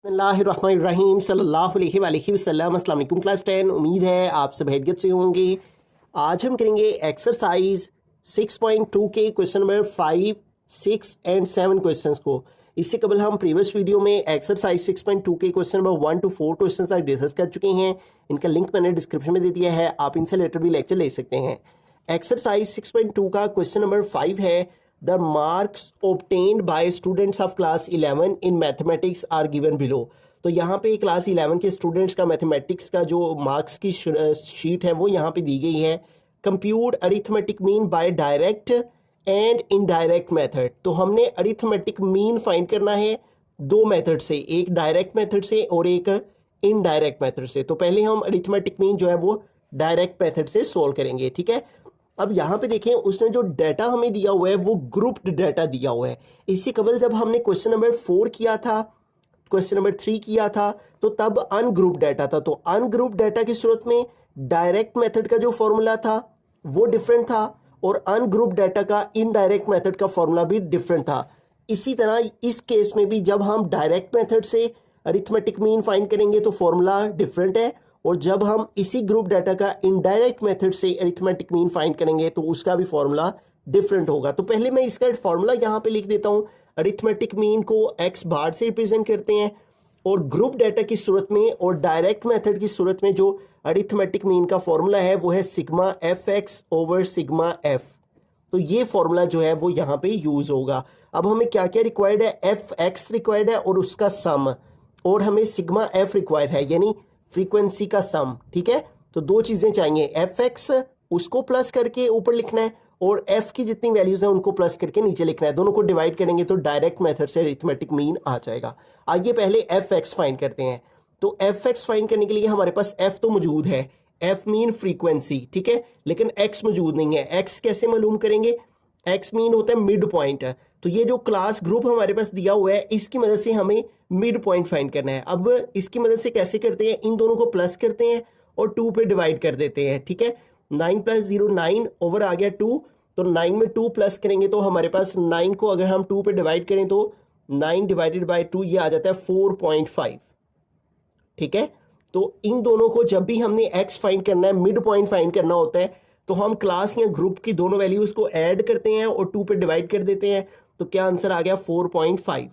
बिस्मिल्लाहिर्रहमानिर्रहीम सल्लल्लाहु अलैहि वसल्लम। अस्सलाम वालेकुम क्लास 10। उम्मीद है आप सब हैरियत से होंगे। आज हम करेंगे एक्सरसाइज 6.2 के क्वेश्चन नंबर 5, 6 एंड 7 क्वेश्चंस को। इससे कबल हम प्रीवियस वीडियो में एक्सरसाइज 6.2 के क्वेश्चन नंबर 1 to 4 क्वेश्चंस तक डिस्कस कर चुके हैं। इनका लिंक मैंने डिस्क्रिप्शन में दे दिया है, आप इनसे रिलेटेड भी लेक्चर ले सकते हैं। एक्सरसाइज 6.2 का क्वेश्चन नंबर 5 है, the marks obtained by students of class 11 in mathematics are given below. तो यहाँ पे क्लास 11 के स्टूडेंट्स का मैथमेटिक्स का जो मार्क्स की शीट है वो यहाँ पे दी गई है। Compute arithmetic mean by direct and indirect method. तो हमने अरिथमेटिक मीन फाइंड करना है दो मेथड से, एक डायरेक्ट मेथड से और एक इनडायरेक्ट मेथड से। तो पहले हम अरिथमेटिक मीन जो है वो डायरेक्ट मेथड से सोल्व करेंगे, ठीक है। अब यहाँ पे देखें, उसने जो डाटा हमें दिया हुआ है वो ग्रुप्ड डाटा दिया हुआ है। इससे कबल जब हमने क्वेश्चन नंबर 4 किया था, क्वेश्चन नंबर 3 किया था, तो तब अनग्रुप डाटा था। तो अनग्रुप डाटा की सूरत में डायरेक्ट मेथड का जो फॉर्मूला था वो डिफरेंट था और अनग्रुप डाटा का इनडायरेक्ट मेथड का फॉर्मूला भी डिफरेंट था। इसी तरह इस केस में भी जब हम डायरेक्ट मेथड से अरिथमेटिक मीन फाइंड करेंगे तो फॉर्मूला डिफरेंट है, और जब हम इसी ग्रुप डाटा का इनडायरेक्ट मेथड से अरिथमेटिक मीन फाइंड करेंगे तो उसका भी फॉर्मूला डिफरेंट होगा। तो पहले मैं इसका फॉर्मूला यहाँ पे लिख देता हूँ। अरिथमेटिक मीन को एक्स बार से रिप्रेजेंट करते हैं, और ग्रुप डाटा की सूरत में और डायरेक्ट मेथड की सूरत में जो अरिथमेटिक मीन का फॉर्मूला है वो है sigma F x over sigma F. तो ये फॉर्मूला जो है वो यहाँ पे यूज होगा। अब हमें क्या क्या रिक्वायर्ड है, एफ एक्स रिक्वायर्ड है और उसका सम, और हमें सिग्मा एफ रिक्वायर्ड है यानी फ्रीक्वेंसी का सम, ठीक है। तो दो चीजें चाहिए, एफ एक्स उसको प्लस करके ऊपर लिखना है और एफ की जितनी वैल्यूज है उनको प्लस करके नीचे लिखना है। दोनों को डिवाइड करेंगे तो डायरेक्ट मेथड से अरिथमेटिक मीन आ जाएगा। आइए पहले एफ एक्स फाइंड करते हैं। तो एफ एक्स फाइंड करने के लिए हमारे पास एफ तो मौजूद है, एफ मीन फ्रीक्वेंसी, ठीक है, लेकिन एक्स मौजूद नहीं है। एक्स कैसे मालूम करेंगे, एक्स मीन होता है मिड पॉइंट। तो ये जो क्लास ग्रुप हमारे पास दिया हुआ है इसकी मदद से हमें मिड पॉइंट फाइंड करना है। अब इसकी मदद से कैसे करते हैं, इन दोनों को प्लस करते हैं और 2 पे डिवाइड कर देते हैं, ठीक है। 9 + 0 9 ओवर आ गया 2। तो 9 में 2 प्लस करेंगे तो हमारे पास 9 को अगर हम 2 पे डिवाइड करें तो 9 डिवाइडेड बाय 2 ये आ जाता है 4.5, ठीक है। तो इन दोनों को जब भी हमने एक्स फाइंड करना है, मिड पॉइंट फाइंड करना होता है, तो हम क्लास या ग्रुप की दोनों वैल्यूज को ऐड करते हैं और 2 पे डिवाइड कर देते हैं। तो क्या आंसर आ गया 4.5,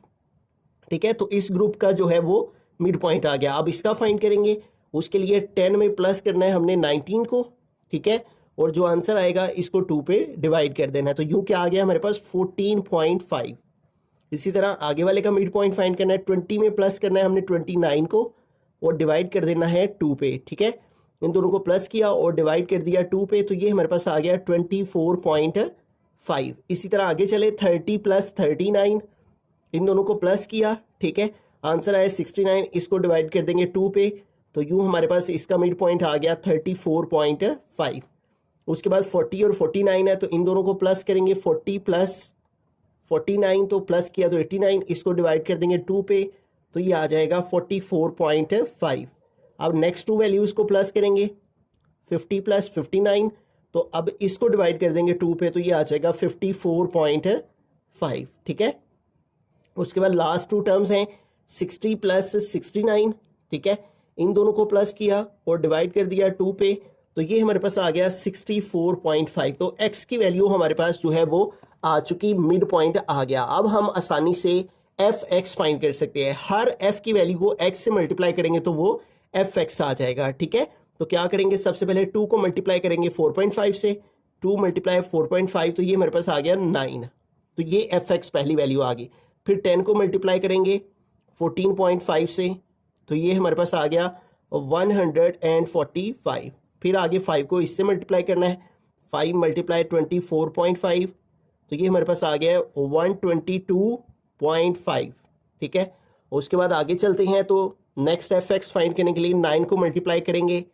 ठीक है। तो इस ग्रुप का जो है वो मिड पॉइंट आ गया। अब इसका फाइंड करेंगे, उसके लिए 10 में प्लस करना है हमने 19 को, ठीक है, और जो आंसर आएगा इसको 2 पे डिवाइड कर देना है। तो यूं क्या आ गया हमारे पास 14.5। इसी तरह आगे वाले का मिड पॉइंट फाइंड करना है, 20 में प्लस करना है हमने 29 को और डिवाइड कर देना है 2 पे, ठीक है। इन दोनों को प्लस किया और डिवाइड कर दिया 2 पे, तो ये हमारे पास आ गया 24.5। इसी तरह आगे चले, 30 + 39, इन दोनों को प्लस किया, ठीक है, आंसर आया 69। इसको डिवाइड कर देंगे 2 पे, तो यूं हमारे पास इसका मिड पॉइंट आ गया 34.5। उसके बाद 40 और 49 है, तो इन दोनों को प्लस करेंगे, 40 + 49 तो प्लस किया तो 89, इसको डिवाइड कर देंगे 2 पे, तो ये आ जाएगा 44.5। अब नेक्स्ट 2 वैल्यूज को प्लस करेंगे, 50 + 59, तो अब इसको डिवाइड कर देंगे 2 पे, तो ये आ जाएगा 54.5, ठीक है। उसके बाद लास्ट 2 टर्म्स हैं 60 + 69, ठीक है, इन दोनों को प्लस किया और डिवाइड कर दिया 2 पे, तो ये हमारे पास आ गया 64.5। तो x की वैल्यू हमारे पास जो है वो आ चुकी, मिड पॉइंट आ गया। अब हम आसानी से एफ एक्स फाइंड कर सकते हैं। हर f की वैल्यू को x से मल्टीप्लाई करेंगे तो वो एफ एक्स आ जाएगा, ठीक है। तो क्या करेंगे, सबसे पहले 2 को मल्टीप्लाई करेंगे 4.5 से, 2 × 4.5, तो ये हमारे पास आ गया 9। तो ये एफ एक्स पहली वैल्यू आ गई। फिर 10 को मल्टीप्लाई करेंगे 14.5 से, तो ये हमारे पास आ गया 145। फिर आगे 5 को इससे मल्टीप्लाई करना है, 5 × 24.5, तो ये हमारे पास आ गया 122.5, ठीक है। उसके बाद आगे चलते हैं, तो नेक्स्ट एफ एक्स फाइंड करने के लिए 9 को मल्टीप्लाई करेंगे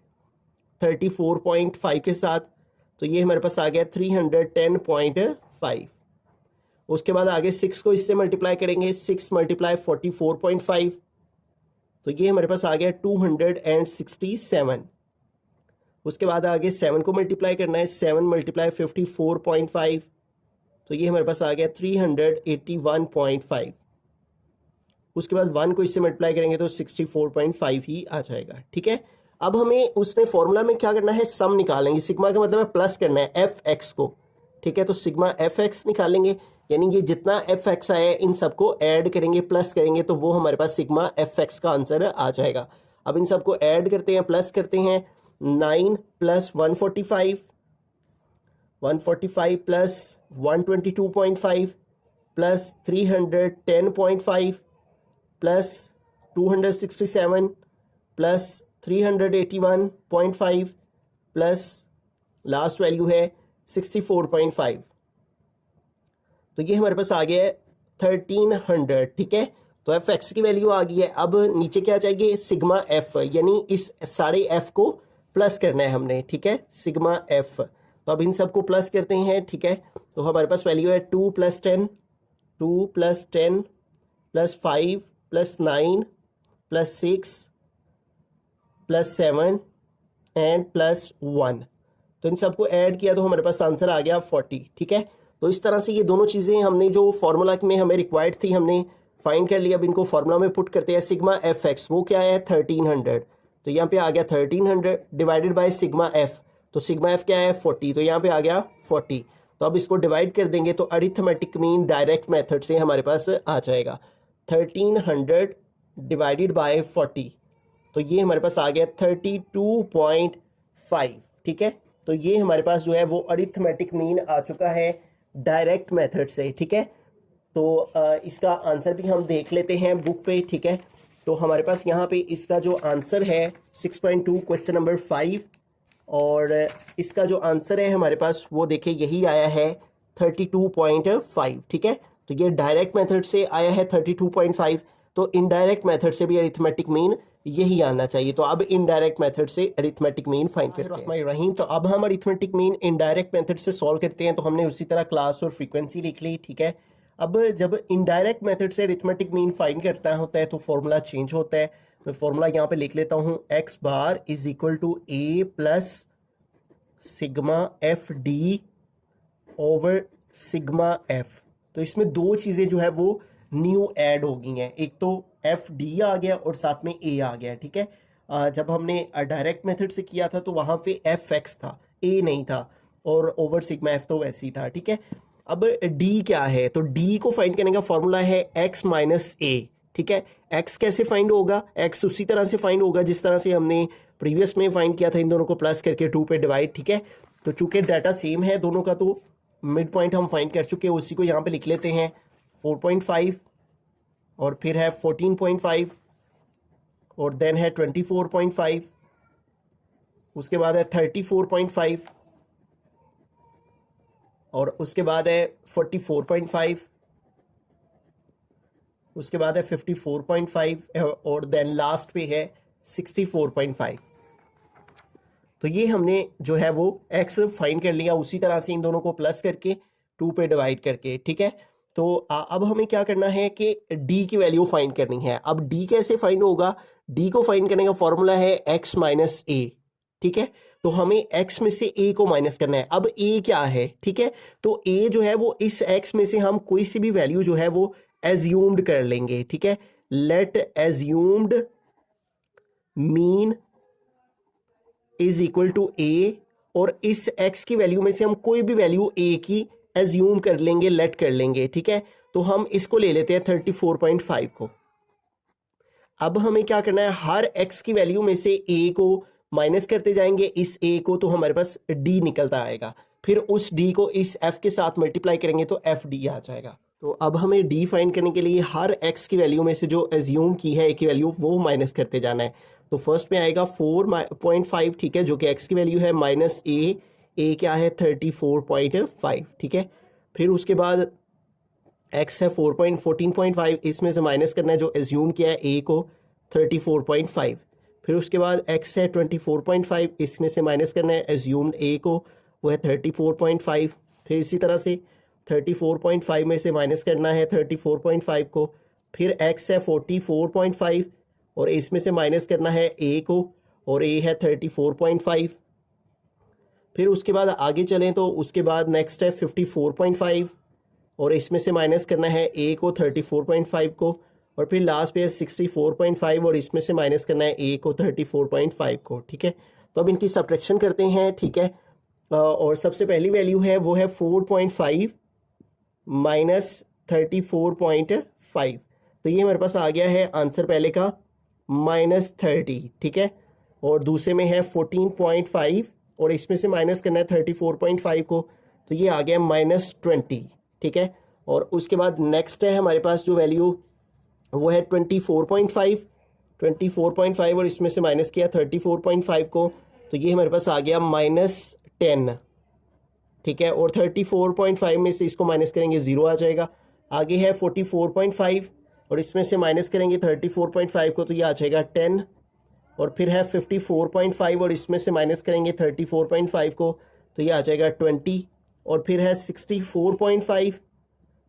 34.5 के साथ, तो ये हमारे पास आ गया 310.5। उसके बाद आगे 6 को इससे मल्टीप्लाई करेंगे, 6 × 44.5, तो ये हमारे पास आ गया 267। उसके बाद आगे 7 को मल्टीप्लाई करना है, 7 × 54.5, तो ये हमारे पास आ गया 381.5। उसके बाद 1 को इससे मल्टीप्लाई करेंगे तो 64.5 ही आ जाएगा। ठीक है, अब हमें उसमें फॉर्मूला में क्या करना है, सम निकालेंगे। सिग्मा का मतलब है प्लस करना है एफ एक्स को। ठीक है, तो सिग्मा एफ एक्स निकालेंगे, यानी ये जितना एफ एक्स आया है इन सबको ऐड करेंगे, प्लस करेंगे, तो वो हमारे पास सिग्मा एफ एक्स का आंसर आ जाएगा। अब इन सबको ऐड करते हैं, प्लस करते हैं, 9 plus 145 plus 122.5 plus 310.5 plus 267 plus 381.5 plus last value है 64.5। तो ये हमारे पास आ गया है 1300। ठीक है, तो एफ एक्स की वैल्यू आ गई है। अब नीचे क्या चाहिए, सिग्मा एफ, यानी इस सारे एफ को प्लस करना है हमने। ठीक है, सिग्मा एफ, तो अब इन सबको प्लस करते हैं। ठीक है, तो हमारे पास वैल्यू है 2 + 10 + 5 + 9 + 6 + 7 एंड +1। तो इन सबको ऐड किया तो हमारे पास आंसर आ गया 40। ठीक है, तो इस तरह से ये दोनों चीज़ें हमने जो फॉर्मूला में हमें रिक्वायर्ड थी हमने फाइंड कर लिया। अब इनको फॉर्मूला में पुट करते हैं। सिग्मा एफ एक्स वो क्या है, 1300, तो यहाँ पे आ गया 1300 डिवाइडेड बाय सिग्मा एफ, तो सिग्मा एफ क्या है 40, तो यहाँ पे आ गया 40। तो अब इसको डिवाइड कर देंगे तो अरिथमेटिक मीन डायरेक्ट मेथड से हमारे पास आ जाएगा 1300 डिवाइडेड बाय 40, तो ये हमारे पास आ गया 32.5। ठीक है, तो ये हमारे पास जो है वो अरिथमेटिक मीन आ चुका है डायरेक्ट मेथड से। ठीक है, तो इसका आंसर भी हम देख लेते हैं बुक पे। ठीक है, तो हमारे पास यहाँ पे इसका जो आंसर है 6.2 क्वेश्चन नंबर 5, और इसका जो आंसर है हमारे पास वो देखिए यही आया है 32.5। ठीक है, तो ये डायरेक्ट मेथड से आया है 32.5, तो इनडायरेक्ट मेथड से भी अरिथमेटिक मीन यही आना चाहिए। तो अब इनडायरेक्ट मेथड से अरिथमेटिक मीन फाइंड करते हैं। रहीम, तो अब हम अरिथमेटिक मीन इनडायरेक्ट मेथड से सॉल्व करते हैं। तो हमने उसी तरह क्लास और फ्रीक्वेंसी लिख ली। ठीक है, अब जब इनडायरेक्ट मेथड से अरिथमेटिक मीन फाइंड करता होता है तो फॉर्मूला चेंज होता है। मैं फॉर्मूला यहाँ पे लिख लेता हूँ, x bar is equal to a plus sigma F D over sigma F. तो इसमें दो चीज़ें जो है वो न्यू ऐड हो गई हैं, एक तो एफ डी आ गया और साथ में ए आ गया। ठीक है, जब हमने डायरेक्ट मेथड से किया था तो वहाँ पे एफ एक्स था, ए नहीं था, और ओवर सिग्मा एफ तो वैसे ही था। ठीक है, अब डी क्या है, तो डी को फाइंड करने का फॉर्मूला है एक्स माइनस ए। ठीक है, एक्स कैसे फाइंड होगा, एक्स उसी तरह से फाइंड होगा जिस तरह से हमने प्रीवियस में फाइंड किया था, इन दोनों को प्लस करके 2 पे डिवाइड। ठीक है, तो चूंकि डाटा सेम है दोनों का तो मिड पॉइंट हम फाइंड कर चुके हैं, उसी को यहाँ पे लिख लेते हैं 4.5, और फिर है 14.5, और देन है 24.5, उसके बाद है 34.5, और उसके बाद है 44.5, उसके बाद है 54.5, और देन लास्ट पे है 64.5। तो ये हमने जो है वो x फाइंड कर लिया, उसी तरह से इन दोनों को प्लस करके 2 पे डिवाइड करके। ठीक है, तो अब हमें क्या करना है कि d की वैल्यू फाइंड करनी है। अब d कैसे फाइंड होगा, d को फाइंड करने का फॉर्मूला है x माइनस ए। ठीक है, तो हमें x में से a को माइनस करना है। अब a क्या है, ठीक है, तो a जो है वो इस x में से हम कोई सी भी वैल्यू जो है वो एज्यूम्ड कर लेंगे। ठीक है, let assumed mean is equal to a, और इस x की वैल्यू में से हम कोई भी वैल्यू a की एज्यूम कर लेंगे, लेट कर लेंगे। ठीक है, तो हम इसको ले लेते हैं 34.5 को। अब हमें क्या करना है, हर x की वैल्यू में से a को माइनस करते जाएंगे, इस a को, तो हमारे पास d निकलता आएगा। फिर उस d को इस f के साथ मल्टीप्लाई करेंगे तो fd आ जाएगा। तो अब हमें d फाइंड करने के लिए हर x की वैल्यू में से जो एज्यूम की है a की वैल्यू वो माइनस करते जाना है। तो फर्स्ट में आएगा 4.5, ठीक है, जो कि x की वैल्यू है, माइनस a क्या है 34.5। ठीक है, फिर उसके बाद x है 14.5, इसमें से माइनस करना है जो एज्यूम किया है a को 34.5। फिर उसके बाद x है 24.5, इसमें से माइनस करना है एज्यूम्ड a को, वो है 34.5। फिर इसी तरह से 34.5 में से माइनस करना है 34.5 को। फिर x है 44.5, और इसमें से माइनस करना है a को, और a है 34.5। फिर उसके बाद आगे चलें तो उसके बाद नेक्स्ट है 54.5, और इसमें से माइनस करना है a को 34.5 को, और फिर लास्ट पे है 64.5 और इसमें से माइनस करना है ए को 34.5 को, ठीक है। तो अब इनकी सब्ट्रैक्शन करते हैं, ठीक है। और सबसे पहली वैल्यू है वो है 4.5 माइनस 34.5, तो ये हमारे पास आ गया है आंसर पहले का -30, ठीक है। और दूसरे में है 14.5 और इसमें से माइनस करना है 34.5 को, तो ये आ गया -20, ठीक है। और उसके बाद नेक्स्ट है हमारे पास जो वैल्यू वो है 24.5 और इसमें से माइनस किया 34.5 को, तो ये हमारे पास आ गया -10, ठीक है। और 34.5 में से इसको माइनस करेंगे 0 आ जाएगा। आगे है 44.5 और इसमें से माइनस करेंगे 34.5 को, तो ये आ जाएगा 10। और फिर है 54.5 और इसमें से माइनस करेंगे 34.5 को, तो ये आ जाएगा 20। और फिर है 64.5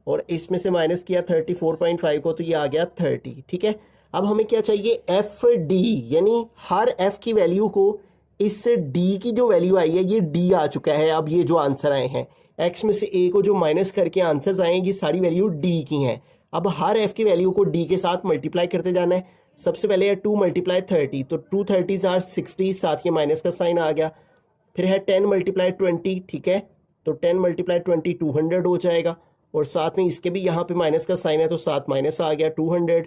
और इसमें से माइनस किया 34.5 को, तो ये आ गया 30, ठीक है। अब हमें क्या चाहिए, एफ डी, यानी हर एफ की वैल्यू को इस डी की जो वैल्यू आई है ये डी आ चुका है। अब ये जो आंसर आए हैं एक्स में से ए को जो माइनस करके आंसर्स आए हैं ये सारी वैल्यू डी की हैं। अब हर एफ की वैल्यू को डी के साथ मल्टीप्लाई करते जाना है। सबसे पहले है 2 × 30, तो 2 30s are 60, साथ ये माइनस का साइन आ गया। फिर है 10 × 20, ठीक है, तो 10 × 20 200 हो जाएगा। और साथ में इसके भी यहाँ पे माइनस का साइन है तो साथ माइनस आ गया 200।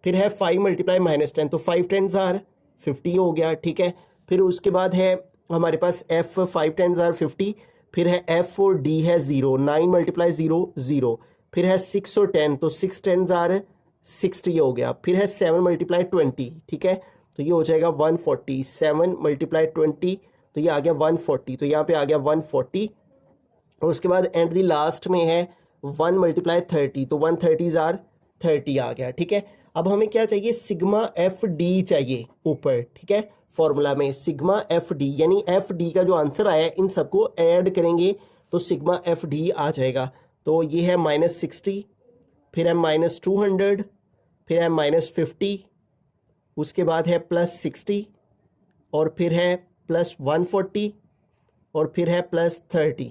फिर है 5 × -10, तो 5 10s are 50 हो गया, ठीक है। फिर उसके बाद है हमारे पास एफ 5 10s are 50। फिर है एफ और डी है 0, 9 × 0 0। फिर है 6 और 10, तो 6 10s are 60 हो गया। फिर है 7 × 20, ठीक है, तो ये हो जाएगा 140। 7 × 20, तो ये आ गया 140, तो यहाँ पे आ गया 140। और उसके बाद एंड दी लास्ट में है 1 × 30, तो 130s are 30 आ गया, ठीक है। अब हमें क्या चाहिए, सिग्मा एफ डी चाहिए ऊपर, ठीक है। फॉर्मूला में सिग्मा एफ डी, यानी एफ डी का जो आंसर आया है इन सबको ऐड करेंगे तो सिग्मा एफ डी आ जाएगा। तो ये है -60, फिर है -200, फिर है -50, उसके बाद है +60 और फिर है +140 और फिर है +30,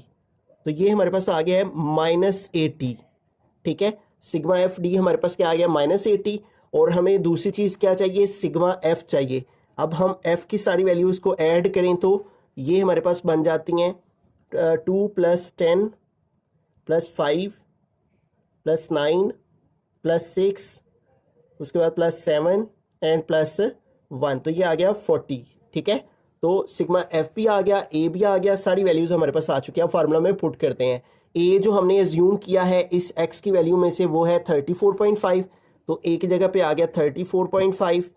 तो ये हमारे पास आ गया है -80, ठीक है। सिग्मा एफ डी हमारे पास क्या आ गया, -80। और हमें दूसरी चीज़ क्या चाहिए, सिग्मा एफ चाहिए। अब हम एफ की सारी वैल्यूज़ को ऐड करें तो ये हमारे पास बन जाती हैं 2 + 10 + 5 + 9 + 6, उसके बाद +7 एंड +1, तो ये आ गया 40, ठीक है। तो सिग्मा एफ भी आ गया, ए भी आ गया, सारी वैल्यूज़ हमारे पास आ चुकी हैं। फार्मूला में पुट करते हैं। ए जो हमने एज्यूम किया है इस एक्स की वैल्यू में से वो है 34.5, तो ए की जगह पे आ गया 34.5,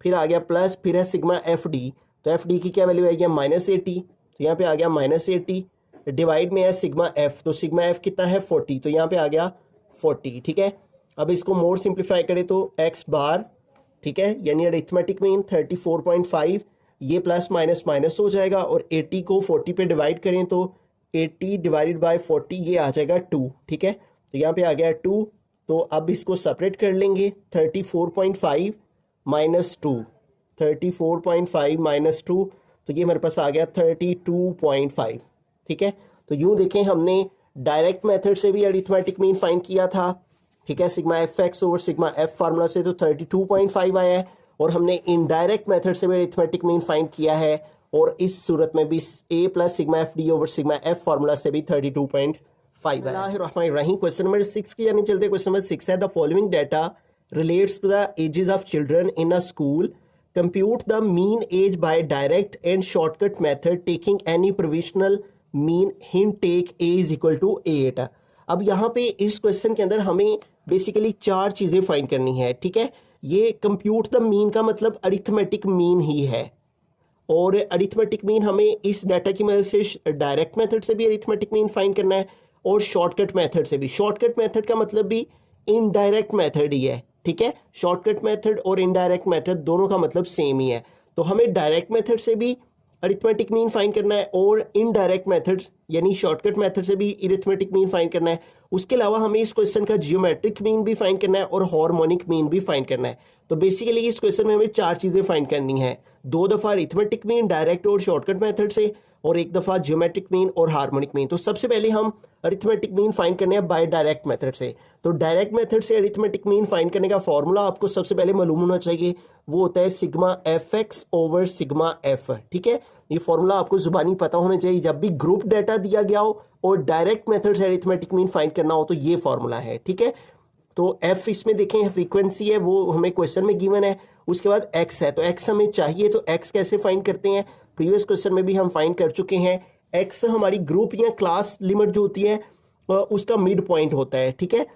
फिर आ गया प्लस, फिर है सिग्मा एफ डी, तो एफ डी की क्या वैल्यू आएगी, -80, तो यहाँ पे आ गया -80। डिवाइड में है सिग्मा एफ, तो सिग्मा एफ कितना है 40, तो यहाँ पे आ गया 40, ठीक है। अब इसको मोर सिंप्लीफाई करें तो एक्स बार, ठीक है, यानी अरिथमेटिक मीन 34.5, ये प्लस माइनस माइनस हो जाएगा। और 80 को 40 पे डिवाइड करें तो 80 / 40 ये आ जाएगा 2, ठीक है, तो यहाँ पे आ गया 2। तो अब इसको सेपरेट कर लेंगे, 34.5 - 2, 34.5 - 2, तो ये हमारे पास आ गया 32.5, ठीक है। तो यूँ देखें हमने डायरेक्ट मेथड से भी अरिथमेटिक मीन फाइंड किया था, ठीक है, सिग्मा एफ एक्स और सिग्मा एफ फार्मूला से, तो 32.5 आया है। और हमने इनडायरेक्ट मेथड से भी अरिथमेटिक मीन फाइंड किया है और इस सूरत में भी A plus sigma F D over sigma F formula से भी 32.5 आया। क्वेश्चन नंबर 6 की यानी चलते, क्वेश्चन नंबर 6 है the following data relates to the ages of children in a school, compute the mean age by direct and shortcut method taking any provisional mean hint take A is equal to 8। अब यहाँ पे इस question के अंदर हमें basically 4 चीज़ें find करनी है, ठीक है। ये कंप्यूट द मीन का मतलब अरिथमेटिक मीन ही है, और अरिथमेटिक मीन हमें इस डाटा की मदद से डायरेक्ट मेथड से भी अरिथमेटिक मीन फाइंड करना है और शॉर्टकट मेथड से भी। शॉर्टकट मेथड का मतलब भी इनडायरेक्ट मेथड ही है, ठीक है। शॉर्टकट मेथड और इनडायरेक्ट मेथड दोनों का मतलब सेम ही है। तो हमें डायरेक्ट मेथड से भी अरिथमेटिक मीन फाइंड करना है और इनडायरेक्ट मेथड यानी शॉर्टकट मेथड से भी अरिथमेटिक मीन फाइंड करना है। उसके अलावा हमें इस क्वेश्चन का जियोमेट्रिक मीन भी फाइंड करना है और हार्मोनिक मीन भी फाइंड करना है। तो बेसिकली इस क्वेश्चन में हमें 4 चीज़ें फाइंड करनी है, 2 दफ़ा अरिथमेटिक मीन डायरेक्ट और शॉर्टकट मेथड से, और एक दफ़ा ज्योमेट्रिक मीन और हार्मोनिक मीन। तो सबसे पहले हम अरिथमेटिक मीन फाइंड करने हैं बाय डायरेक्ट मेथड से। तो डायरेक्ट मेथड से अरिथमेटिक मीन फाइंड करने का फॉर्मूला आपको सबसे पहले मालूम होना चाहिए, वो होता है sigma F x over sigma F. ठीक है, ये फॉर्मूला आपको जुबानी पता होना चाहिए। जब भी ग्रुप डाटा दिया गया हो और डायरेक्ट मेथड से अरिथमेटिक मीन फाइंड करना हो तो ये फॉर्मूला है। ठीक है, तो एफ इसमें देखें फ्रीक्वेंसी है, वो हमें क्वेश्चन में गिवन है। उसके बाद एक्स है, तो एक्स हमें चाहिए, तो एक्स कैसे फाइंड करते हैं, प्रीवियस क्वेश्चन में भी हम फाइंड कर चुके हैं। एक्स हमारी ग्रुप या क्लास लिमिट जो होती है उसका मिड पॉइंट होता है। ठीक है,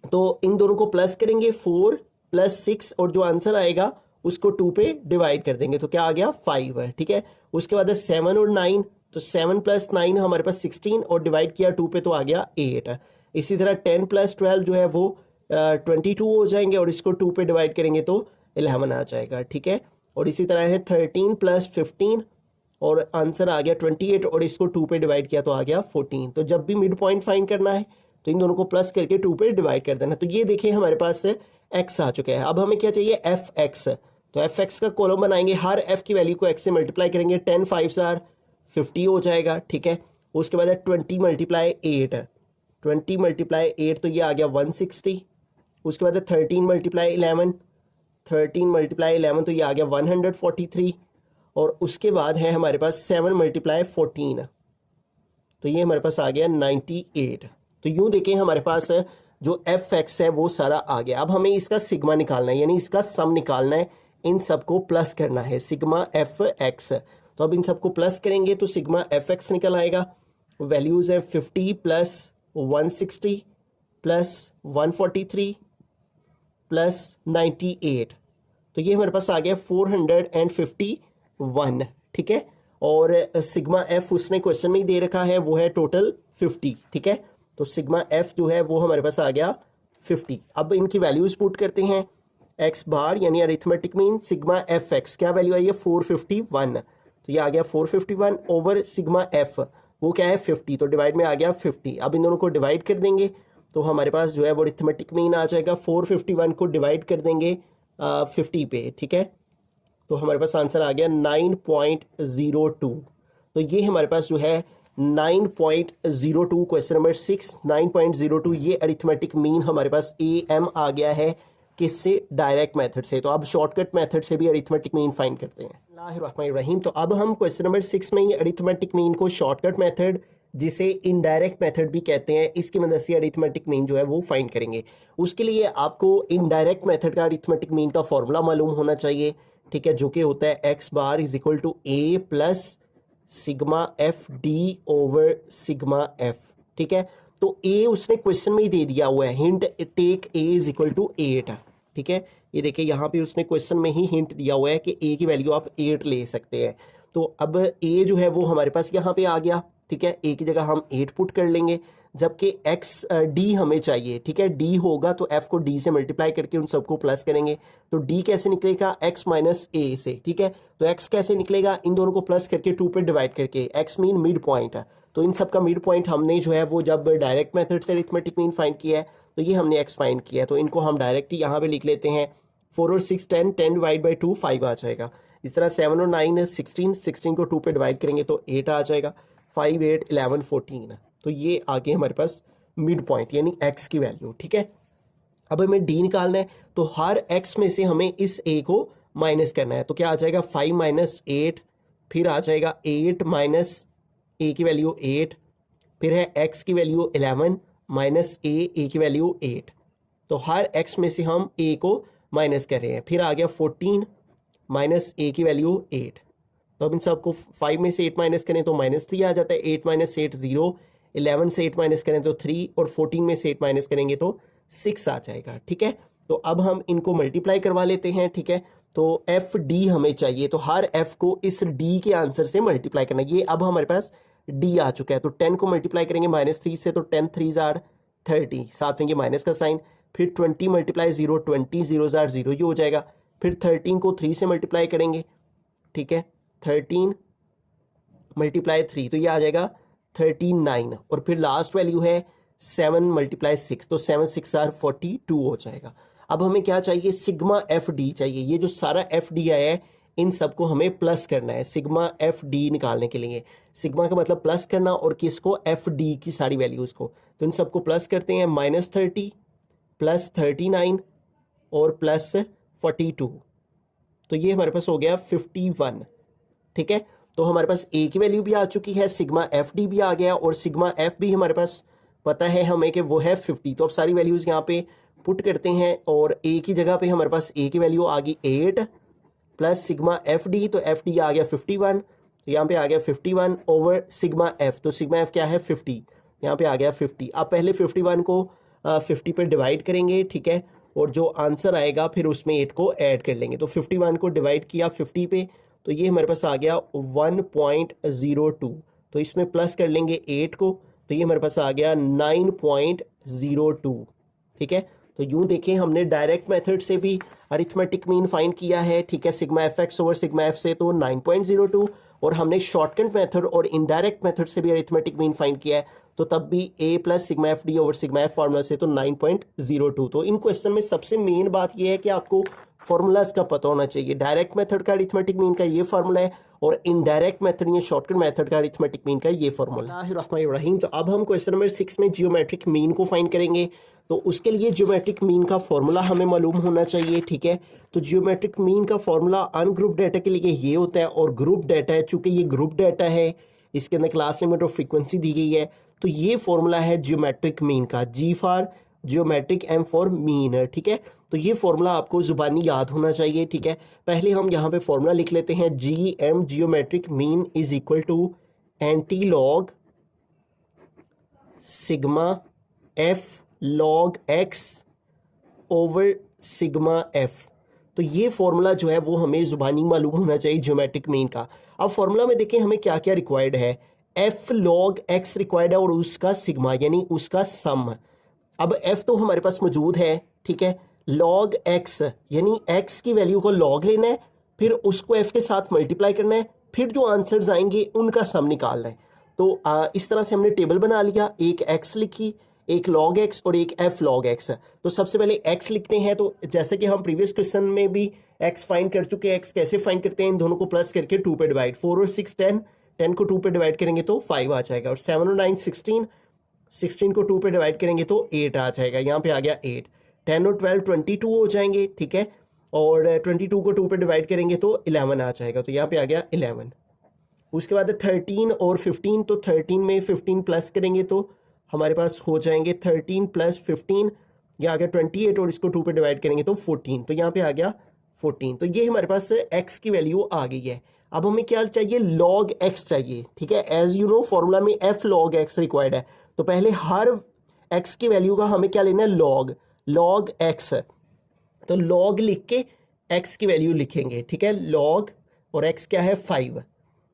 तो इन दोनों को प्लस करेंगे 4 + 6 और जो आंसर आएगा उसको 2 पे डिवाइड कर देंगे, तो क्या आ गया 5 है। ठीक है, उसके बाद है 7 और 9, तो 7 + 9 हमारे पास 16 और डिवाइड किया 2 पे तो आ गया 8। इसी तरह 10 + 12 जो है वो 22 हो जाएंगे और इसको 2 पे डिवाइड करेंगे तो 11 आ जाएगा। ठीक है, और इसी तरह है 13 + 15 और आंसर आ गया 28 और इसको 2 पे डिवाइड किया तो आ गया 14। तो जब भी मिड पॉइंट फाइंड करना है तो इन दोनों को प्लस करके 2 पे डिवाइड कर देना। तो ये देखिए हमारे पास एक्स आ चुका है। अब हमें क्या चाहिए, एफ एक्स। तो एफ एक्स का कॉलम बनाएंगे, हर एफ की वैल्यू को एक्स से मल्टीप्लाई करेंगे, 10 5 आर 50 हो जाएगा। ठीक है, उसके बाद है 20 × 8, 20 × 8 तो ये आ गया 160। उसके बाद है 13 × 11, 13 × 11 तो ये आ गया 143। और उसके बाद है हमारे पास 7 × 14, तो ये हमारे पास आ गया 98। तो यूं देखें हमारे पास जो एफ एक्स है वो सारा आ गया। अब हमें इसका सिग्मा निकालना है, यानी इसका सम निकालना है, इन सबको प्लस करना है, सिग्मा एफ एक्स। तो अब इन सबको प्लस करेंगे तो सिग्मा एफ एक्स निकल आएगा। वैल्यूज है 50 + 160 + 143 + 98, तो ये हमारे पास आ गया 451। ठीक है, और सिग्मा एफ उसने क्वेश्चन में ही दे रखा है, वो है टोटल 50। ठीक है, तो सिग्मा एफ जो है वो हमारे पास आ गया 50। अब इनकी वैल्यूज पुट करते हैं, एक्स बार यानी arithmetic mean sigma F x, क्या वैल्यू आई है 451, तो ये आ गया 451 ओवर सिग्मा एफ वो क्या है 50, तो डिवाइड में आ गया 50। अब इन दोनों को डिवाइड कर देंगे तो हमारे पास जो है वो अरिथमेटिक मीन आ जाएगा। 451 को डिवाइड कर देंगे 50 पे। ठीक है, तो हमारे पास आंसर आ गया 9.02। तो ये हमारे पास जो है 9.02 क्वेश्चन नंबर 6 9.02 ये अरिथमेटिक मीन हमारे पास AM आ गया है, किससे, डायरेक्ट मेथड से। तो अब शॉर्टकट मेथड से भी अरिथमेटिक मीन फाइंड करते हैं। बिस्मिल्लाहिर्रहमानिर्रहीम। तो अब हम क्वेश्चन नंबर 6 में ये अरिथमेटिक मीन को शॉर्टकट मेथड जिसे इनडायरेक्ट मेथड भी कहते हैं, इसकी मदद से अरिथमेटिक मीन जो है वो फाइंड करेंगे। उसके लिए आपको इनडायरेक्ट मेथड का अरिथमेटिक मीन का फॉर्मूला मालूम होना चाहिए। ठीक है, जो कि होता है X bar is equal to A plus sigma F D over sigma F. ठीक है, तो ए उसने क्वेश्चन में ही दे दिया हुआ है, hint take A is equal to 8। ठीक है, ये देखिए यहाँ पे उसने क्वेश्चन में ही हिंट दिया हुआ है कि ए की वैल्यू आप 8 ले सकते हैं। तो अब ए जो है वो हमारे पास यहाँ पे आ गया। ठीक है, ए की जगह हम 8 पुट कर लेंगे, जबकि एक्स डी हमें चाहिए। ठीक है, डी होगा तो एफ को डी से मल्टीप्लाई करके उन सबको प्लस करेंगे, तो डी कैसे निकलेगा, एक्स माइनस ए से। ठीक है, तो एक्स कैसे निकलेगा, इन दोनों को प्लस करके 2 पे डिवाइड करके, एक्स मीन मिड पॉइंट है, तो इन सब का मिड पॉइंट हमने जो है वो जब डायरेक्ट मेथड से अरिथमेटिक मीन फाइंड किया है तो ये हमने एक्स फाइंड किया है, तो इनको हम डायरेक्ट ही यहाँ पे लिख लेते हैं। 4 और 6 10, 10 डिवाइड बाई 2 5 आ जाएगा। इस तरह 7 और 9 16, 16 को 2 पे डिवाइड करेंगे तो 8 आ जाएगा। 5 8 11 14, तो ये आगे हमारे पास मिड पॉइंट यानी एक्स की वैल्यू। ठीक है, अब हमें डी निकालना है, तो हर एक्स में से हमें इस ए को माइनस करना है, तो क्या आ जाएगा 5 - 8, फिर आ जाएगा 8 माइनस ए की वैल्यू 8, फिर है एक्स की वैल्यू 11 माइनस ए की वैल्यू 8। तो हर एक्स में से हम ए को माइनस कर रहे हैं, फिर आ गया 14 माइनस ए की वैल्यू 8। तो अब इन सबको 5 में से 8 माइनस करें तो -3 आ जाता है, 8 - 8 0, 11 से 8 माइनस करें तो 3 और 14 में से 8 माइनस करेंगे तो 6 आ जाएगा। ठीक है, तो अब हम इनको मल्टीप्लाई करवा लेते हैं। ठीक है, तो एफ डी हमें चाहिए, तो हर एफ को इस डी के आंसर से मल्टीप्लाई करना है। ये अब हमारे पास डी आ चुका है, तो 10 को मल्टीप्लाई करेंगे -3 से, तो 10 3 आर 30, साथ में ये माइनस का साइन, फिर 20 × 0 20 0 आर 0 ये हो जाएगा, फिर 13 को 3 से मल्टीप्लाई करेंगे। ठीक है, 13 × 3 तो ये आ जाएगा 39, और फिर लास्ट वैल्यू है 7 × 6, तो 7 6 आर 42 हो जाएगा। अब हमें क्या चाहिए, सिग्मा एफ डी चाहिए। ये जो सारा एफ डी आया है इन सबको हमें प्लस करना है सिग्मा एफ डी निकालने के लिए। सिग्मा का मतलब प्लस करना और किसको, एफ डी की सारी वैल्यूज़ को। तो इन सबको प्लस करते हैं, -30 प्लस 39 और प्लस 42, तो ये हमारे पास हो गया 51। ठीक है, तो हमारे पास ए की वैल्यू भी आ चुकी है, सिग्मा एफ डी भी आ गया और सिग्मा एफ भी हमारे पास पता है हमें कि वो है 50। तो अब सारी वैल्यूज़ यहाँ पे पुट करते हैं और ए की जगह पे हमारे पास ए की वैल्यू आ गई 8 प्लस सिग्मा एफ डी, तो एफ डी आ गया 51, तो यहाँ पे आ गया 51 ओवर सिग्मा एफ, तो सिग्मा एफ क्या है 50, यहाँ पे आ गया 50। अब पहले 51 को 50 पे डिवाइड करेंगे, ठीक है, और जो आंसर आएगा फिर उसमें 8 को ऐड कर लेंगे। तो 51 को डिवाइड किया 50 पे, तो ये हमारे पास आ गया 1.02, तो इसमें प्लस कर लेंगे 8 को, तो ये हमारे पास आ गया 9.02। ठीक है, तो यूं देखें हमने डायरेक्ट मेथड से भी अरिथमेटिक मीन फाइंड किया है, ठीक है, sigma F x over sigma F से तो 9.02, और हमने शॉर्टकट मेथड और इनडायरेक्ट मेथड से भी अरिथमेटिक मीन फाइंड किया है, तो तब भी A plus sigma F D over sigma F formula से तो 9.02। तो इन क्वेश्चन में सबसे मेन बात यह है कि आपको फॉर्मूलाज का पता होना चाहिए। डायरेक्ट मेथड का अरिथमेटिक मीन का ये फार्मूला है और इनडायरेक्ट मेथड या शॉर्टकट मेथड का अरिथमेटिक मीन का ये फार्मूला। रहीम, तो अब हम क्वेश्चन नंबर 6 में जियोमेट्रिक मीन को फाइंड करेंगे। तो उसके लिए जियोमेट्रिक मीन का फॉर्मूला हमें मालूम होना चाहिए। ठीक है, तो जियोमेट्रिक मीन का फॉर्मूला अनग्रुप डाटा के लिए ये होता है, और ग्रुप डाटा है, चूंकि ये ग्रुप डाटा है इसके अंदर क्लास लिमिट और फ्रीक्वेंसी दी गई है, तो ये फॉर्मूला है जियोमेट्रिक मीन का, G for geometric, M for mean. ठीक है, तो ये फॉर्मूला आपको जुबानी याद होना चाहिए। ठीक है, पहले हम यहाँ पे फॉर्मूला लिख लेते हैं, G M geometric mean is equal to anti log sigma F log X over sigma F. तो ये फॉर्मूला जो है वो हमें जुबानी मालूम होना चाहिए जियोमेट्रिक मीन का। अब फॉर्मूला में देखें हमें क्या क्या रिक्वायर्ड है, एफ लॉग एक्स रिक्वायर्ड है और उसका सिग्मा यानी उसका सम। अब एफ तो हमारे पास मौजूद है, ठीक है, लॉग एक्स यानी एक्स की वैल्यू को लॉग लेना है, फिर उसको एफ के साथ मल्टीप्लाई करना है, फिर जो आंसर्स आएंगे उनका सम निकालना है। तो इस तरह से हमने टेबल बना लिया, एक एक्स लिखी, एक लॉग एक्स और एक एफ लॉग एक्स। तो सबसे पहले एक्स लिखते हैं, तो जैसे कि हम प्रीवियस क्वेश्चन में भी एक्स फाइंड कर चुके हैं, एक्स कैसे फाइंड करते हैं, इन दोनों को प्लस करके 2 पे डिवाइड, 4 और 6 10, 10 को 2 पे डिवाइड करेंगे तो 5 आ जाएगा, और 7 और 9 16, 16 को 2 पे डिवाइड करेंगे तो 8 आ जाएगा, यहाँ पे आ गया 8, 10 और 12 22 हो जाएंगे, ठीक है, और 22 को 2 पे डिवाइड करेंगे तो 11 आ जाएगा, तो यहाँ पे आ गया 11। उसके बाद 13 और 15, तो 13 में 15 प्लस करेंगे तो हमारे पास हो जाएंगे 13 प्लस 15, ये आ गया 28, और इसको 2 पे डिवाइड करेंगे तो 14, तो यहाँ पे आ गया 14। तो ये हमारे पास x की वैल्यू आ गई है। अब हमें क्या चाहिए, log x चाहिए, ठीक है, एज यू नो फॉर्मूला में f log x रिक्वायर्ड है, तो पहले हर x की वैल्यू का हमें क्या लेना है, log x, तो log लिख के x की वैल्यू लिखेंगे, ठीक है, log, और x क्या है 5,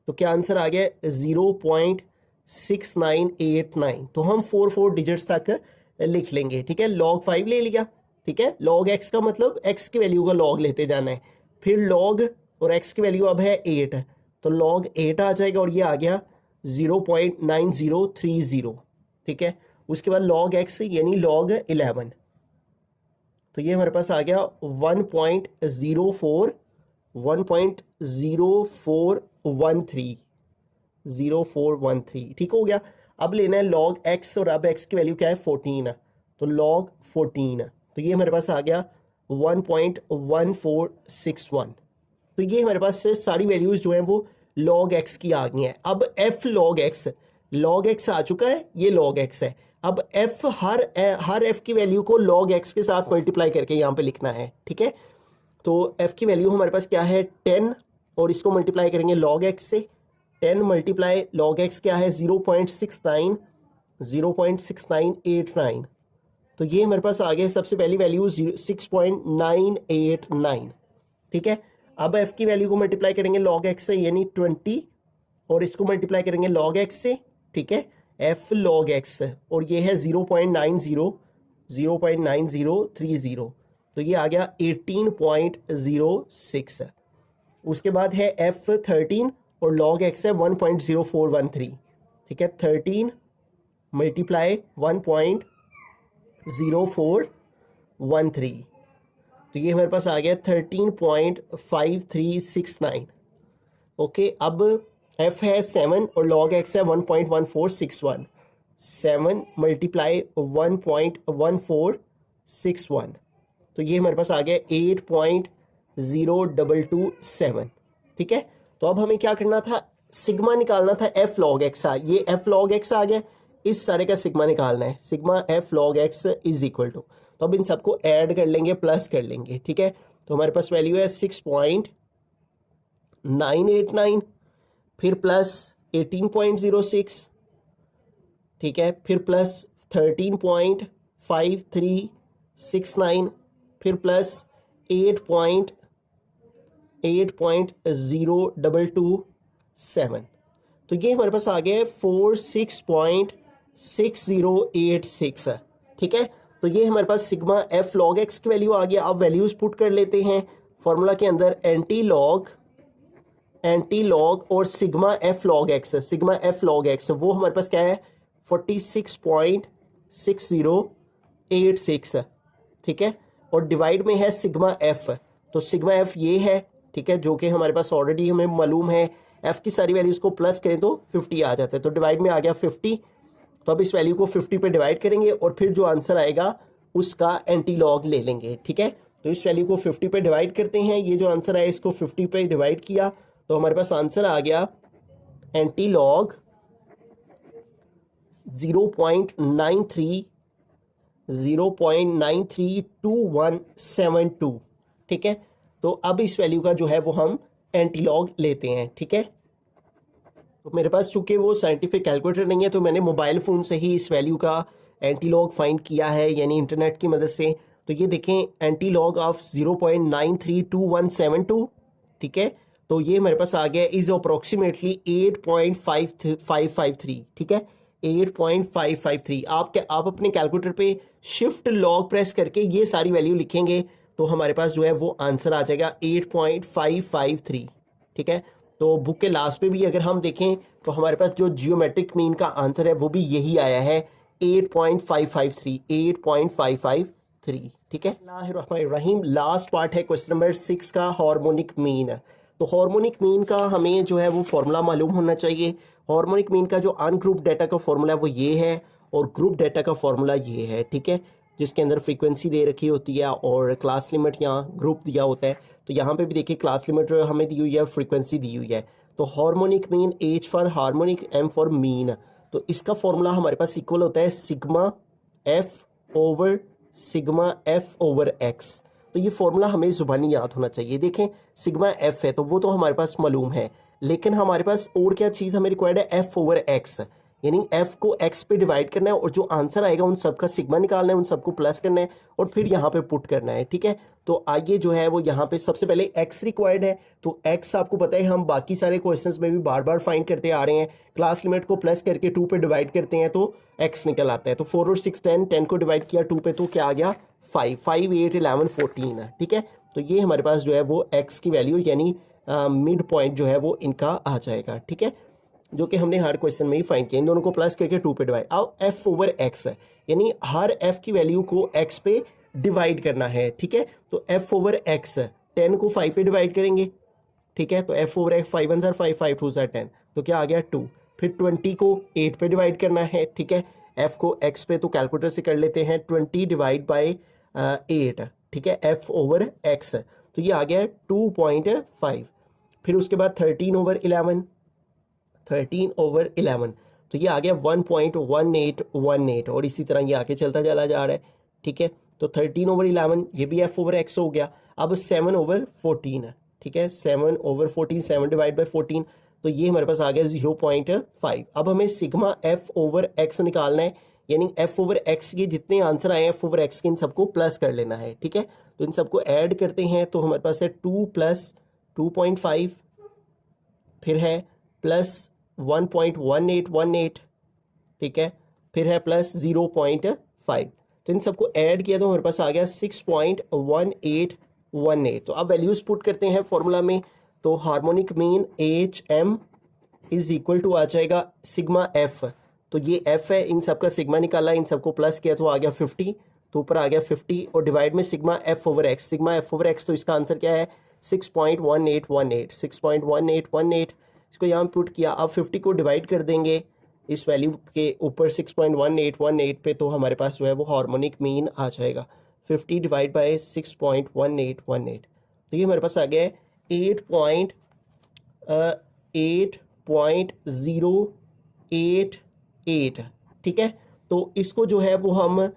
तो क्या आंसर आ गया 0.6989, तो हम 4 डिजिट्स तक लिख लेंगे, ठीक है, log 5 ले लिया, ठीक है, log x का मतलब x की वैल्यू का log लेते जाना है, फिर log, और x की वैल्यू अब है 8, तो log 8 आ जाएगा, और ये आ गया 0.9030, ठीक है, उसके बाद log x यानी log 11, तो ये हमारे पास आ गया 1.0413, ठीक हो गया। अब लेना है log x, और अब x की वैल्यू क्या है 14, तो log 14, तो ये हमारे पास आ गया 1.1461, तो ये हमारे पास से सारी वैल्यूज जो हैं वो log x की आ गई हैं। अब f log x आ चुका है, ये log x है, अब f हर f की वैल्यू को log x के साथ मल्टीप्लाई करके यहाँ पे लिखना है, ठीक है, तो f की वैल्यू हमारे पास क्या है 10, और इसको मल्टीप्लाई करेंगे log x से, 10 मल्टीप्लाई log x क्या है 0.6989, तो ये हमारे पास आ गया सबसे पहली वैल्यू 6.989, ठीक है। अब f की वैल्यू को मल्टीप्लाई करेंगे log x से यानी 20, और इसको मल्टीप्लाई करेंगे log x से, ठीक है, f log x, और ये है 0.9030, तो ये आ गया 18.06। उसके बाद है f13 और log x है 1.0413, ठीक है, 13 मल्टीप्लाई 1.0413, तो ये हमारे पास आ गया 13.5369। ओके, अब f है 7 और log x है 1.1461। 7 मल्टीप्लाई 1.1461, तो ये हमारे पास आ गया 8.0227। ठीक है, तो अब हमें क्या करना था, सिग्मा निकालना था f log x। ये f log x आ गया, इस सारे का सिग्मा निकालना है। Sigma f log x is equal to, तो अब इन सबको ऐड कर लेंगे, प्लस कर लेंगे। ठीक है, तो हमारे पास वैल्यू है 6.989, फिर प्लस 18.06, ठीक है, फिर प्लस 13.5369, फिर प्लस 8.0227। तो ये हमारे पास आ गया है 46.6086। ठीक है, तो ये हमारे पास सिग्मा f log x की वैल्यू आ गया। अब वैल्यूज पुट कर लेते हैं फॉर्मूला के अंदर। एंटी लॉग और सिग्मा f log x वो हमारे पास क्या है 46.6086। ठीक है, और डिवाइड में है सिग्मा f, तो सिग्मा f ये है। ठीक है, जो कि हमारे पास ऑलरेडी हमें मालूम है। f की सारी वैल्यूज को प्लस करें तो 50 आ जाता है, तो डिवाइड में आ गया 50। तो अब इस वैल्यू को 50 पे डिवाइड करेंगे और फिर जो आंसर आएगा उसका एंटी लॉग ले लेंगे। ठीक है, तो इस वैल्यू को 50 पे डिवाइड करते हैं। ये जो आंसर आया इसको 50 पे डिवाइड किया तो हमारे पास आंसर आ गया एंटी लॉग 0.932172। ठीक है, तो अब इस वैल्यू का जो है वो हम एंटी लॉग लेते हैं। ठीक है, तो मेरे पास चूंकि वो साइंटिफिक कैलकुलेटर नहीं है तो मैंने मोबाइल फ़ोन से ही इस वैल्यू का एंटी लॉग फाइंड किया है, यानी इंटरनेट की मदद से। तो ये देखें एंटी लॉग ऑफ 0.932172। ठीक है, तो ये हमारे पास आ गया इज अप्रोक्सीमेटली 8.5553। ठीक है, 8.553। आप अपने कैलकुलेटर पे शिफ्ट लॉग प्रेस करके ये सारी वैल्यू लिखेंगे तो हमारे पास जो है वो आंसर आ जाएगा 8.553। ठीक है, तो बुक के लास्ट पे भी अगर हम देखें तो हमारे पास जो जियोमेट्रिक मीन का आंसर है वो भी यही आया है 8.553। ठीक है, रहीम लास्ट पार्ट है क्वेश्चन नंबर 6 का, हार्मोनिक मीन। तो हार्मोनिक मीन का हमें जो है वो फॉर्मूला मालूम होना चाहिए। हार्मोनिक मीन का जो अनग्रुप डाटा का फॉर्मूला है वो ये है और ग्रुप डाटा का फॉर्मूला ये है। ठीक है, जिसके अंदर फ्रीक्वेंसी दे रखी होती है और क्लास लिमिट या ग्रुप दिया होता है। तो यहाँ पे भी देखिए क्लास लिमिट हमें दी हुई है, फ्रीक्वेंसी दी हुई है। तो harmonic mean, H for harmonic, M for mean. तो इसका फॉर्मूला हमारे पास इक्वल होता है सिग्मा F ओवर X। तो ये फॉर्मूला हमें जुबानी याद होना चाहिए। देखें सिग्मा F है तो वो तो हमारे पास मालूम है, लेकिन हमारे पास और क्या चीज़ हमें रिक्वायर्ड है, F ओवर X, यानी f को x पे डिवाइड करना है और जो आंसर आएगा उन सब का सिग्मा निकालना है, उन सबको प्लस करना है और फिर यहाँ पे पुट करना है। ठीक है, तो आइए जो है वो यहाँ पे सबसे पहले x रिक्वायर्ड है। तो x आपको पता है हम बाकी सारे क्वेश्चंस में भी बार बार फाइंड करते आ रहे हैं। क्लास लिमिट को प्लस करके 2 पे डिवाइड करते हैं तो x निकल आता है। तो 4 और 6 10 को डिवाइड किया 2 पे तो क्या आ गया 5 5 8 11 14। ठीक है, तो ये हमारे पास जो है वो x की वैल्यू यानी मिड पॉइंट जो है वो इनका आ जाएगा। ठीक है, जो कि हमने हर क्वेश्चन में ही फाइंड किया। इन दोनों को प्लस करके 2 पे डिवाइड। अब f ओवर x है, यानी हर f की वैल्यू को x पे डिवाइड करना है। ठीक है, तो f ओवर x 10 को 5 पे डिवाइड करेंगे। ठीक है, तो f ओवर x 5 1 5 5 2 10, तो क्या आ गया 2। फिर 20 को 8 पे डिवाइड करना है। ठीक है, f को x पे तो कैलकुलेटर से कर लेते हैं 20 डिवाइड बाई 8। ठीक है, f ओवर x, तो ये आ गया 2.5। फिर उसके बाद 13 ओवर 11 तो ये आ गया 1.1818 और इसी तरह ये आके चलता चला जा रहा है। ठीक है, तो 13 ओवर 11 ये भी f ओवर x हो गया। अब 7 ओवर 14 है। ठीक है, 7 ओवर 14, 7 डिवाइड बाई 14, तो ये हमारे पास आ गया 0.5। अब हमें सिग्मा f ओवर x निकालना है, यानी f ओवर x के जितने आंसर आए हैं f ओवर x के इन सबको प्लस कर लेना है। ठीक है, तो इन सबको ऐड करते हैं तो हमारे पास है 2 प्लस 2.5, फिर है प्लस 1.1818। ठीक है, फिर है प्लस 0.5। तो इन सबको ऐड किया तो हमारे पास आ गया 6.1818। तो अब वैल्यूज पुट करते हैं फॉर्मूला में। तो harmonic mean HM is equal to आ जाएगा सिग्मा F। तो ये F है, इन सबका सिग्मा निकाला, इन सबको प्लस किया तो आ गया 50। तो ऊपर आ गया 50 और डिवाइड में sigma F over x, sigma F over x, तो इसका आंसर क्या है 6.1818, 6.1818। इसको यहाँ पुट किया, अब 50 को डिवाइड कर देंगे इस वैल्यू के ऊपर 6.1818 पे, तो हमारे पास जो है वो हार्मोनिक मीन आ जाएगा 50 डिवाइड बाय 6.1818, तो ये हमारे पास आ गया है 8.088। ठीक है, तो इसको जो है वो हम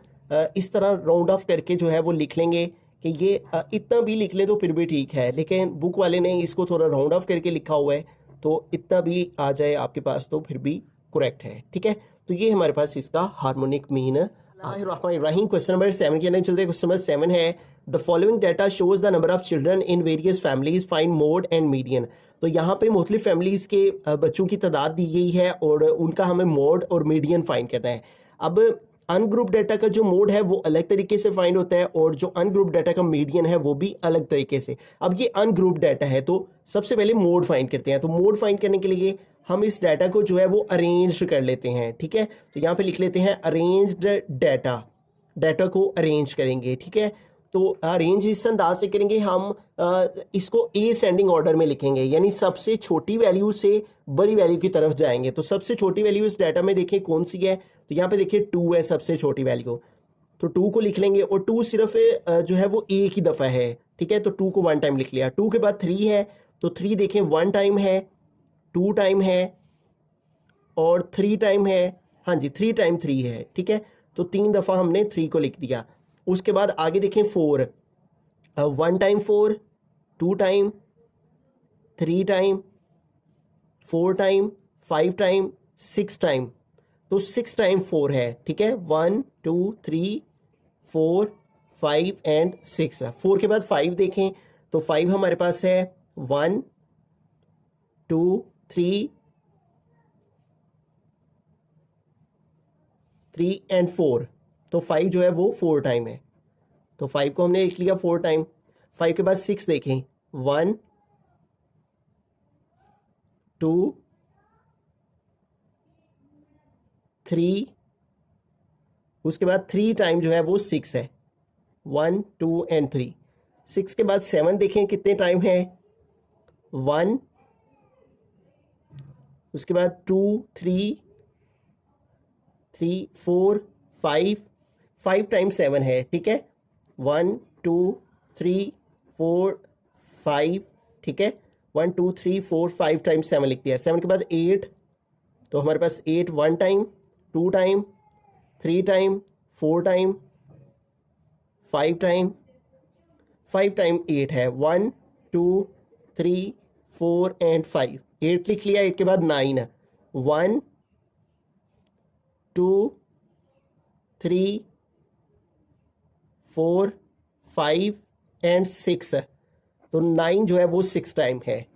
इस तरह राउंड ऑफ करके जो है वो लिख लेंगे कि ये इतना भी लिख ले तो फिर भी ठीक है, लेकिन बुक वाले ने इसको थोड़ा राउंड ऑफ करके लिखा हुआ है, तो इतना भी आ जाए आपके पास तो फिर भी करेक्ट है। ठीक है, तो ये हमारे पास इसका हार्मोनिक मीन। रहीम क्वेश्चन नंबर 7 के अंदर चलते हैं। क्वेश्चन नंबर 7 है the following data shows the number of children in various families, find mode and median. तो यहाँ पे मुख्तलिफ फैमिलीज के बच्चों की तादाद दी गई है और उनका हमें मोड और मीडियन फाइंड करना है। अब अनग्रुप डाटा का जो मोड है वो अलग तरीके से फाइंड होता है और जो अनग्रुप डाटा का मीडियन है वो भी अलग तरीके से। अब ये अनग्रुप डाटा है तो सबसे पहले मोड फाइंड करते हैं। तो मोड फाइंड करने के लिए हम इस डाटा को जो है वो अरेंज कर लेते हैं। ठीक है, तो यहाँ पे लिख लेते हैं अरेंज्ड डाटा, डाटा को अरेंज करेंगे। ठीक है, तो अरेंज इस अंदाज से करेंगे हम इसको एसेंडिंग ऑर्डर में लिखेंगे, यानी सबसे छोटी वैल्यू से बड़ी वैल्यू की तरफ जाएंगे। तो सबसे छोटी वैल्यू इस डाटा में देखें कौन सी है, तो यहाँ पे देखिए 2 है सबसे छोटी वैल्यू, तो 2 को लिख लेंगे और 2 सिर्फ जो है वो एक ही दफ़ा है। ठीक है, तो 2 को 1 टाइम लिख लिया। 2 के बाद 3 है, तो 3 देखें 1 टाइम है, 2 टाइम है और 3 टाइम है। हाँ जी, 3 टाइम 3 है। ठीक है, तो 3 दफ़ा हमने 3 को लिख दिया। उसके बाद आगे देखें 4, 1 time 4, 2 time, 3 time, 4 time, 5 time, 6 time, तो 6 टाइम 4 है। ठीक है, 1 2 3 4 5 एंड 6। 4 के बाद 5 देखें तो 5 हमारे पास है 1 2 3 एंड 4, तो 5 जो है वो 4 टाइम है, तो 5 को हमने लिख लिया 4 टाइम। 5 के बाद 6 देखें 1 2 3, उसके बाद 3 टाइम जो है वो 6 है, 1 2 एंड 3। 6 के बाद 7 देखें कितने टाइम है 1, उसके बाद 2 3 4 5 टाइम 7 है। ठीक है, 1 2 3 4 5। ठीक है, 1 2 3 4 5 टाइम 7 लिख दिया। 7 के बाद 8, तो हमारे पास 8 1 time, 2 time, 3 time, 4 time, 5 time, 5 time 8 है, 1 2 3 4 एंड 5। 8 लिख लिया। 8 के बाद 9, 1 2 3 4 5 एंड 6, तो 9 जो है वो 6 टाइम है,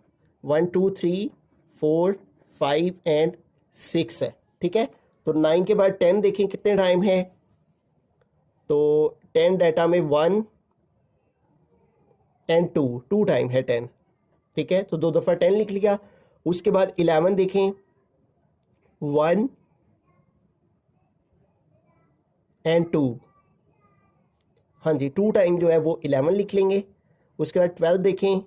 1 2 3 4 5 एंड 6 है। ठीक है, तो 9 के बाद 10 देखें कितने टाइम है, तो 10 डाटा में 1 एंड 2 टाइम है 10। ठीक है, तो 2 दफ़ा 10 लिख लिया। उसके बाद 11 देखें 1 एंड 2, हाँ जी 2 टाइम जो है वो 11 लिख लेंगे। उसके बाद 12 देखें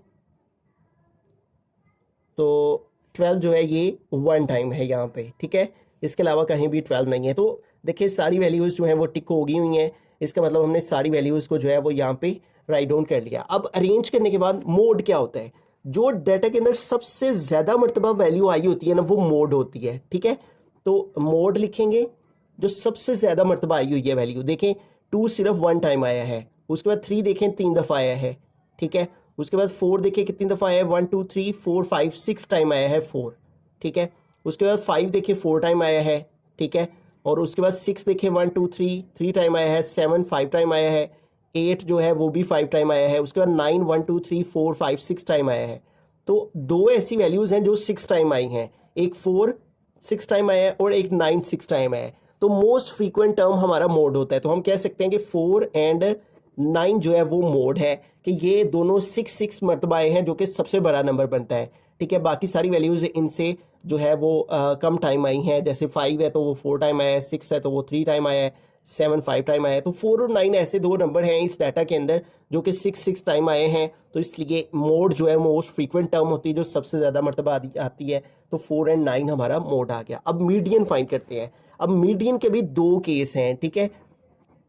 तो 12 जो है ये 1 टाइम है यहाँ पे। ठीक है, इसके अलावा कहीं भी 12 नहीं है। तो देखिए सारी वैल्यूज़ जो हैं वो टिक हो गई हुई हैं, इसका मतलब हमने सारी वैल्यूज़ को जो है वो यहाँ पे राइट डाउन कर लिया। अब अरेंज करने के बाद मोड क्या होता है, जो डाटा के अंदर सबसे ज़्यादा मरतबा वैल्यू आई होती है ना वो मोड होती है। ठीक है, तो मोड लिखेंगे जो सबसे ज़्यादा मरतबा आई हुई है वैल्यू। देखें 2 सिर्फ 1 टाइम आया है, उसके बाद 3 देखें 3 दफ़ा आया है। ठीक है, उसके बाद 4 देखें कितनी दफ़ा आया है, 1 2 3 4 5 6 टाइम आया है 4। ठीक है, उसके बाद 5 देखें 4 टाइम आया है। ठीक है, और उसके बाद 6 देखें 1 2 3 टाइम आया है, 7 5 टाइम आया है, 8 जो है वो भी 5 टाइम आया है, उसके बाद 9 1 2 3 4 5 6 टाइम आया है। तो 2 ऐसी वैल्यूज़ हैं जो 6 टाइम आई हैं, एक 4 6 टाइम आया है और एक 9 6 टाइम आया है। तो मोस्ट फ्रीक्वेंट टर्म हमारा मोड होता है, तो हम कह सकते हैं कि 4 एंड 9 जो है वो मोड है कि ये दोनों 6 मरतबा आए हैं, जो कि सबसे बड़ा नंबर बनता है। ठीक है, बाकी सारी वैल्यूज़ इनसे जो है वो कम टाइम आई हैं, जैसे 5 है तो वो 4 टाइम आया है, 6 है तो वो 3 टाइम आया है, 7 5 टाइम आया है। तो 4 और 9 ऐसे दो नंबर हैं इस डाटा के अंदर जो कि 6 6 टाइम आए हैं, तो इसलिए मोड जो है मोस्ट फ्रीक्वेंट टर्म होती है जो सबसे ज़्यादा मरतबा आती है, तो 4 और 9 हमारा मोड आ गया। अब मीडियन फाइंड करते हैं। अब मीडियन के भी दो केस हैं, ठीक है।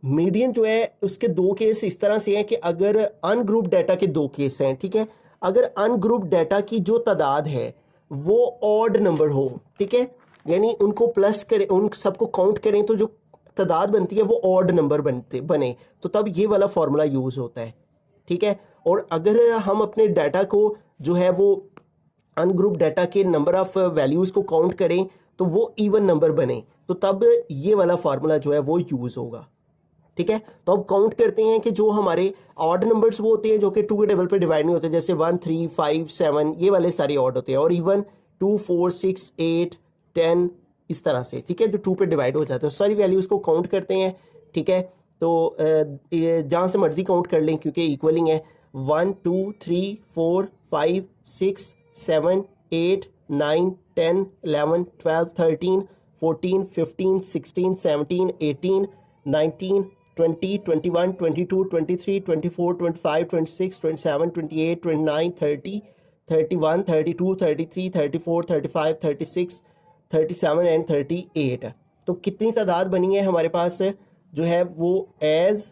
मीडियन जो है उसके दो केस इस तरह से हैं कि अगर अनग्रुप डाटा के दो केस हैं, ठीक है। अगर अनग्रुप डाटा की जो तादाद है वो ऑड नंबर हो, ठीक है, यानी उनको प्लस करें, उन सबको काउंट करें तो जो तादाद बनती है वो ऑड नंबर बने, तो तब ये वाला फॉर्मूला यूज होता है, ठीक है। और अगर हम अपने डाटा को जो है वो अनग्रुप डाटा के नंबर ऑफ वैल्यूज को काउंट करें तो वो इवन नंबर बने, तो तब ये वाला फार्मूला जो है वो यूज होगा, ठीक है। तो अब काउंट करते हैं कि जो हमारे ऑड नंबर्स वो होते हैं जो कि 2 के टेबल पे डिवाइड नहीं होते, जैसे 1 3 5 7 ये वाले सारे ऑड होते हैं, और इवन 2 4 6 8 10 इस तरह से, ठीक है, जो 2 पे डिवाइड हो जाते हैं। सारी वैल्यूज को काउंट करते हैं, ठीक है। तो जहाँ से मर्जी काउंट कर लें क्योंकि इक्वलिंग है। 1 2 3 4 5 6 7 8 9 10 11 12 13 14 15 16 17 18 19 20 21 22 23 24 25 26 27 28 29 30 31 32 33 34 35 36 37 एंड 38। तो कितनी तादाद बनी है हमारे पास जो है वो एज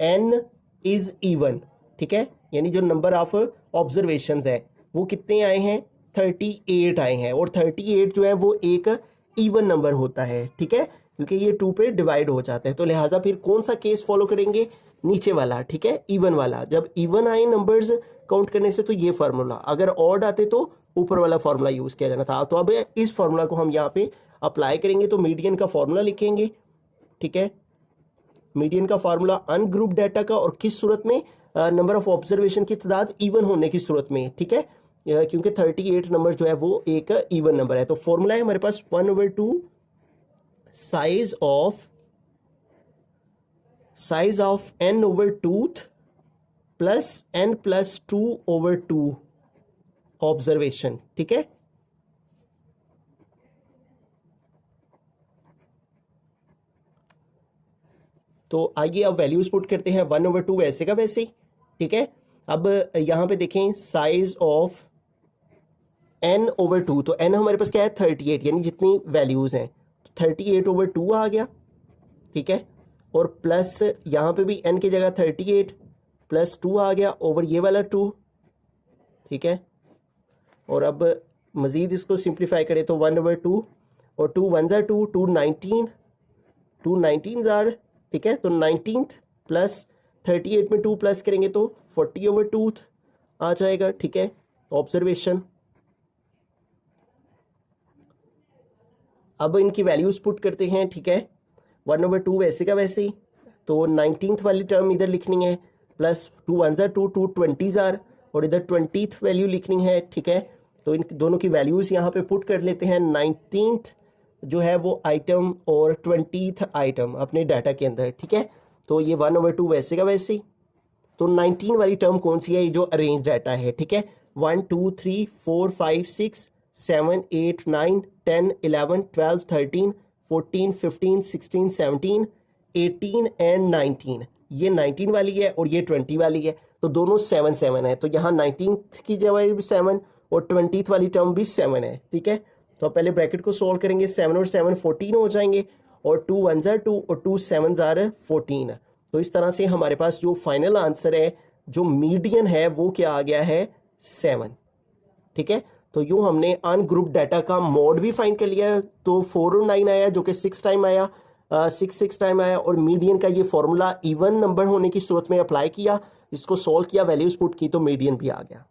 n इज इवन, ठीक है, यानी जो नंबर ऑफ ऑब्जर्वेशंस है वो कितने आए हैं, 38 आए हैं। और 38 जो है वो एक इवन नंबर होता है, ठीक है, क्योंकि ये 2 पे डिवाइड हो जाता है। तो लिहाजा फिर कौन सा केस फॉलो करेंगे, नीचे वाला, ठीक है, इवन वाला। जब इवन आए नंबर्स काउंट करने से तो ये फार्मूला, अगर ऑड आते तो ऊपर वाला फार्मूला यूज किया जाना था। तो अब इस फार्मूला को हम यहाँ पे अप्लाई करेंगे, तो मीडियन का फार्मूला लिखेंगे, ठीक है। मीडियन का फार्मूला अनग्रुप डाटा का, और किस सूरत में, नंबर ऑफ ऑब्जर्वेशन की तादाद इवन होने की सूरत में, ठीक है, क्योंकि 38 नंबर जो है वो एक इवन नंबर है। तो फॉर्मूला है हमारे पास 1/2 size of n/2 plus n+2/2 observation, ठीक है। तो आइए अब वैल्यूज पुट करते हैं। 1/2 वैसे का वैसे ही, ठीक है। अब यहां पे देखें साइज ऑफ n/2, तो n हमारे पास क्या है 38, यानी जितनी वैल्यूज हैं, तो 38/2 आ गया, ठीक है। और प्लस यहां पे भी n की जगह 38 प्लस 2 आ गया ओवर ये वाला 2, ठीक है। और अब मजीद इसको सिंप्लीफाई करें तो 1/2 और 2 1 ज़ा 2 2 19 2 19 ज़ार, ठीक है। तो 19th प्लस 38 में 2 प्लस करेंगे तो 40/2 आ जाएगा, ठीक है, ऑब्जर्वेशन। अब इनकी वैल्यूज पुट करते हैं, ठीक है। 1/2 वैसे का वैसे ही, तो 19th वाली टर्म इधर लिखनी है, प्लस 2 1 ज़ा 2 2 20 ज़ार, और इधर 20th वैल्यू लिखनी है, ठीक है। तो इन दोनों की वैल्यूज यहाँ पे पुट कर लेते हैं। 19th जो है वो आइटम और 20th आइटम अपने डाटा के अंदर, ठीक है। तो ये 1/2 वैसे का वैसे ही। तो 19 वाली टर्म कौन सी है, ये जो अरेंज डाटा है, ठीक है। 1 2 3 4 5 6 7 8 9 10 11 12 13 14 15 16 17 18 एंड 19, ये 19 वाली है और ये 20 वाली है, तो दोनों 7 7 है। तो यहाँ 19th की जगह भी 7 और 20th वाली टर्म भी 7 है, ठीक है। तो पहले ब्रैकेट को सॉल्व करेंगे, 7 और 7 14 हो जाएंगे, और 2 1 ज़ा 2 और 2 7 ज़ा 14। तो इस तरह से हमारे पास जो फाइनल आंसर है, जो मीडियन है, वो क्या आ गया है 7, ठीक है। तो यूँ हमने अनग्रुप डाटा का मोड भी फाइंड कर लिया, तो 4 और 9 आया जो कि 6 टाइम आया, 6 टाइम आया, और मीडियन का ये फॉर्मूला इवन नंबर होने की सूरत में अप्लाई किया, इसको सॉल्व किया, वैल्यूज पुट की, तो मीडियन भी आ गया।